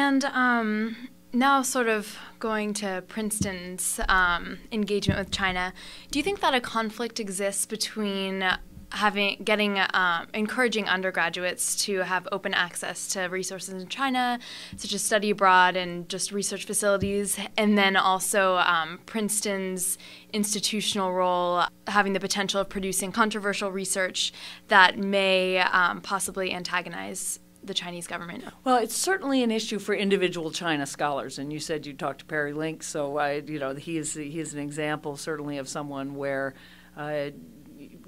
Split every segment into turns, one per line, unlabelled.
And now sort of going to Princeton's engagement with China, do you think that a conflict exists between encouraging undergraduates to have open access to resources in China, such as study abroad and just research facilities, and then also Princeton's institutional role having the potential of producing controversial research that may possibly antagonize the Chinese government?
Well, it's certainly an issue for individual China scholars, and you said you talked to Perry Link, so he is an example certainly of someone where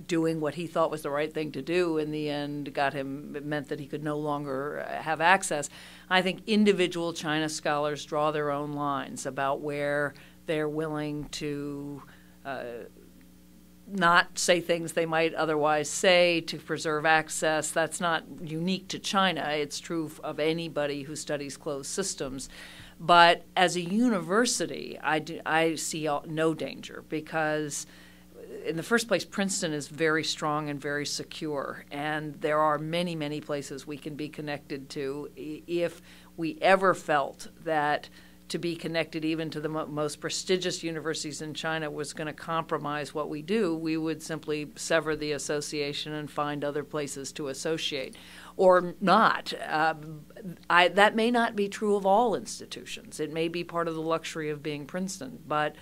doing what he thought was the right thing to do in the end meant that he could no longer have access. I think individual China scholars draw their own lines about where they're willing to not say things they might otherwise say to preserve access. That's not unique to China. It's true of anybody who studies closed systems. But as a university, I see no danger because in the first place, Princeton is very strong and very secure, and there are many, many places we can be connected to. If we ever felt that to be connected even to the most prestigious universities in China was going to compromise what we do, we would simply sever the association and find other places to associate. Or not. That may not be true of all institutions. It may be part of the luxury of being Princeton, but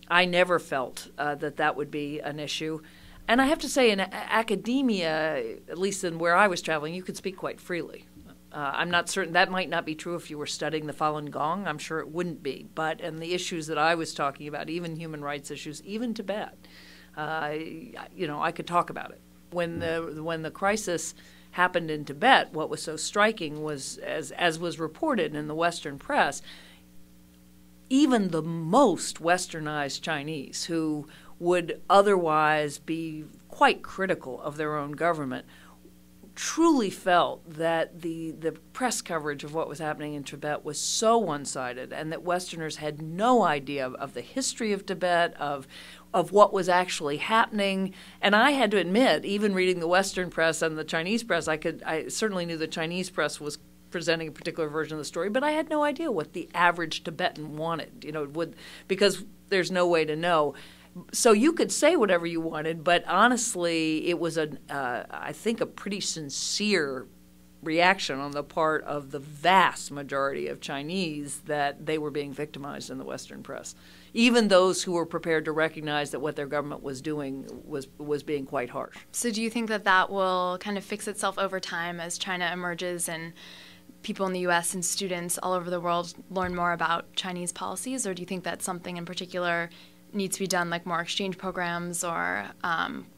I never felt that would be an issue. And I have to say, in academia, at least in where I was traveling, you could speak quite freely. I'm not certain that might not be true if you were studying the Falun Gong. I'm sure it wouldn't be. But in the issues that I was talking about, even human rights issues, even Tibet, I could talk about it. When the crisis happened in Tibet, what was so striking was, as was reported in the Western press, even the most westernized Chinese who would otherwise be quite critical of their own government truly felt that the press coverage of what was happening in Tibet was so one-sided and that Westerners had no idea of the history of Tibet, of what was actually happening. And I had to admit, even reading the Western press and the Chinese press, I certainly knew the Chinese press was presenting a particular version of the story, but I had no idea what the average Tibetan wanted, because there's no way to know. So you could say whatever you wanted, but honestly, it was I think a pretty sincere reaction on the part of the vast majority of Chinese that they were being victimized in the Western press. Even those who were prepared to recognize that what their government was doing was being quite harsh.
So do you think that will kind of fix itself over time as China emerges and people in the U.S. and students all over the world learn more about Chinese policies, or do you think that something in particular needs to be done, like more exchange programs or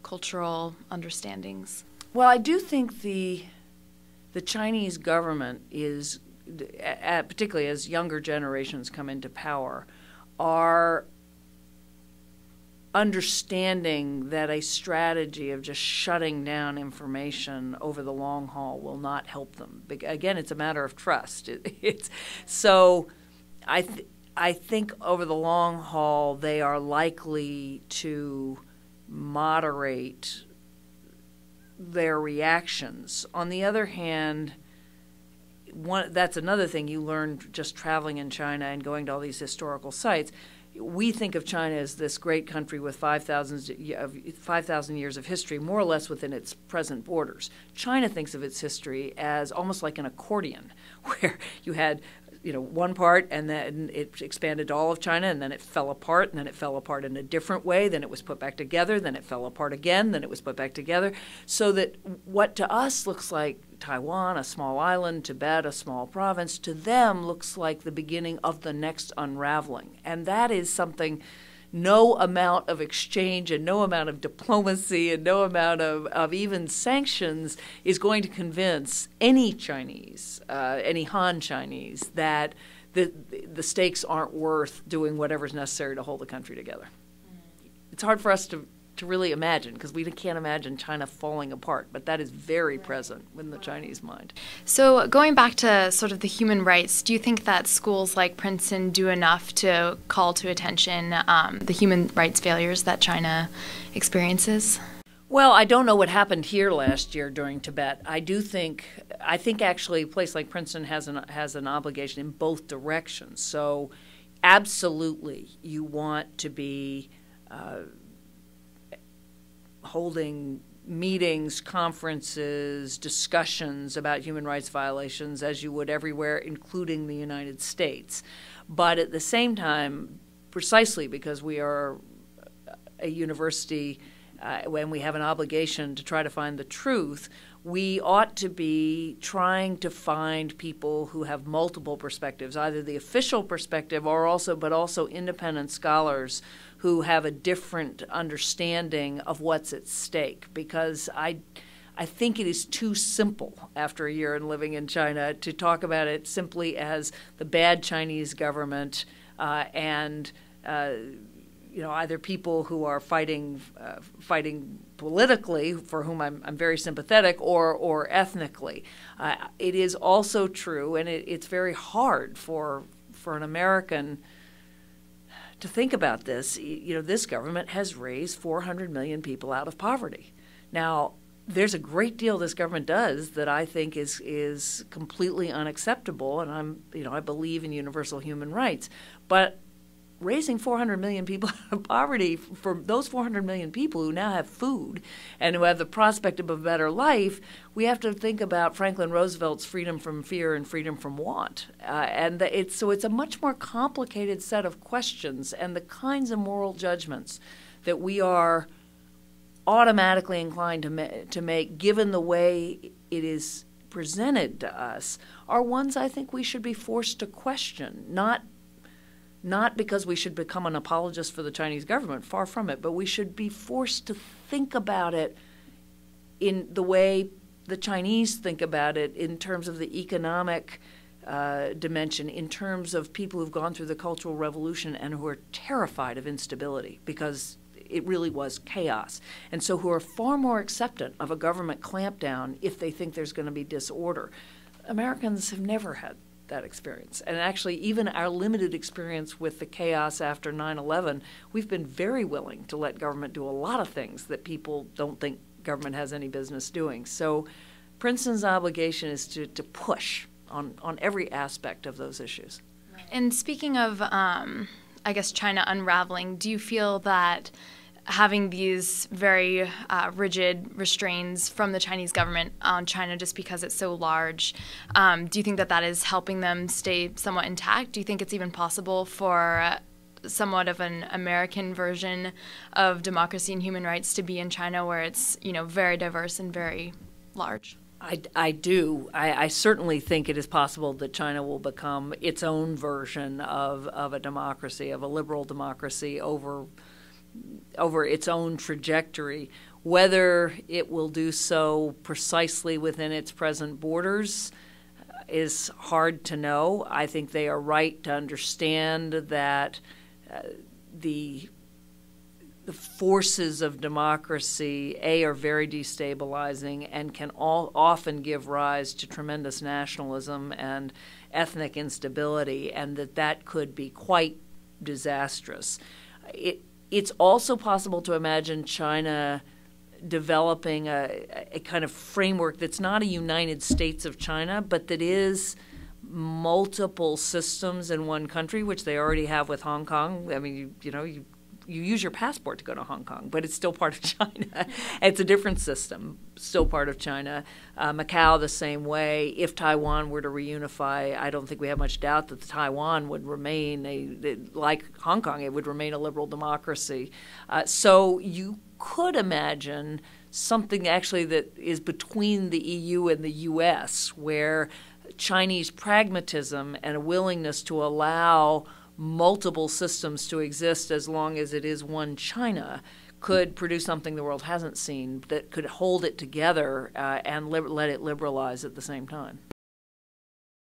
cultural understandings?
Well, I do think the Chinese government is, particularly as younger generations come into power, are understanding that a strategy of just shutting down information over the long haul will not help them. Again, it's a matter of trust. So I think over the long haul they are likely to moderate their reactions. On the other hand, that's another thing you learn just traveling in China and going to all these historical sites. We think of China as this great country with 5,000 years of history, more or less within its present borders. China thinks of its history as almost like an accordion, where you had one part, and then it expanded to all of China, and then it fell apart, and then it fell apart in a different way, then it was put back together, then it fell apart again, then it was put back together, so that what to us looks like Taiwan, a small island, Tibet, a small province, to them looks like the beginning of the next unraveling. And that is something no amount of exchange and no amount of diplomacy and no amount of even sanctions is going to convince any Chinese, any Han Chinese, that the stakes aren't worth doing whatever's necessary to hold the country together. It's hard for us to really imagine, because we can't imagine China falling apart, but that is very present in the Chinese mind.
So going back to sort of the human rights, do you think that schools like Princeton do enough to call to attention the human rights failures that China experiences?
Well, I don't know what happened here last year during Tibet. I think actually a place like Princeton has an obligation in both directions. So absolutely, you want to be holding meetings, conferences, discussions about human rights violations as you would everywhere, including the United States. But at the same time, precisely because we are a university when we have an obligation to try to find the truth, we ought to be trying to find people who have multiple perspectives, either the official perspective but also independent scholars who have a different understanding of what's at stake. Because I think it is too simple after a year in living in China to talk about it simply as the bad Chinese government and either people who are fighting politically, for whom I'm very sympathetic, or ethnically. It is also true, and it's very hard for an American to think about this. This government has raised 400 million people out of poverty. Now, there's a great deal this government does that I think is completely unacceptable, and I believe in universal human rights, but raising 400 million people out of poverty, for those 400 million people who now have food and who have the prospect of a better life, we have to think about Franklin Roosevelt's freedom from fear and freedom from want. It's a much more complicated set of questions, and the kinds of moral judgments that we are automatically inclined to make, given the way it is presented to us, are ones I think we should be forced to question, not because we should become an apologist for the Chinese government, far from it, but we should be forced to think about it in the way the Chinese think about it, in terms of the economic dimension, in terms of people who've gone through the Cultural Revolution and who are terrified of instability because it really was chaos, and so who are far more acceptant of a government clampdown if they think there's going to be disorder. Americans have never had that experience. And actually, even our limited experience with the chaos after 9/11, we've been very willing to let government do a lot of things that people don't think government has any business doing. So Princeton's obligation is to push on every aspect of those issues.
And speaking of, China unraveling, do you feel that having these very rigid restraints from the Chinese government on China just because it's so large, do you think that is helping them stay somewhat intact? Do you think it's even possible for somewhat of an American version of democracy and human rights to be in China, where it's very diverse and very large?
I do. I certainly think it is possible that China will become its own version of a democracy, of a liberal democracy over its own trajectory. Whether it will do so precisely within its present borders is hard to know. I think they are right to understand that the forces of democracy, are very destabilizing and can often give rise to tremendous nationalism and ethnic instability, and that could be quite disastrous. It's also possible to imagine China developing a kind of framework that's not a United States of China, but that is multiple systems in one country, which they already have with Hong Kong. I mean, you use your passport to go to Hong Kong, but it's still part of China. It's a different system, still part of China. Macau the same way. If Taiwan were to reunify, I don't think we have much doubt that Taiwan would remain, like Hong Kong, it would remain a liberal democracy. So you could imagine something actually that is between the EU and the U.S., where Chinese pragmatism and a willingness to allow multiple systems to exist as long as it is one China could produce something the world hasn't seen, that could hold it together and let it liberalize at the same time.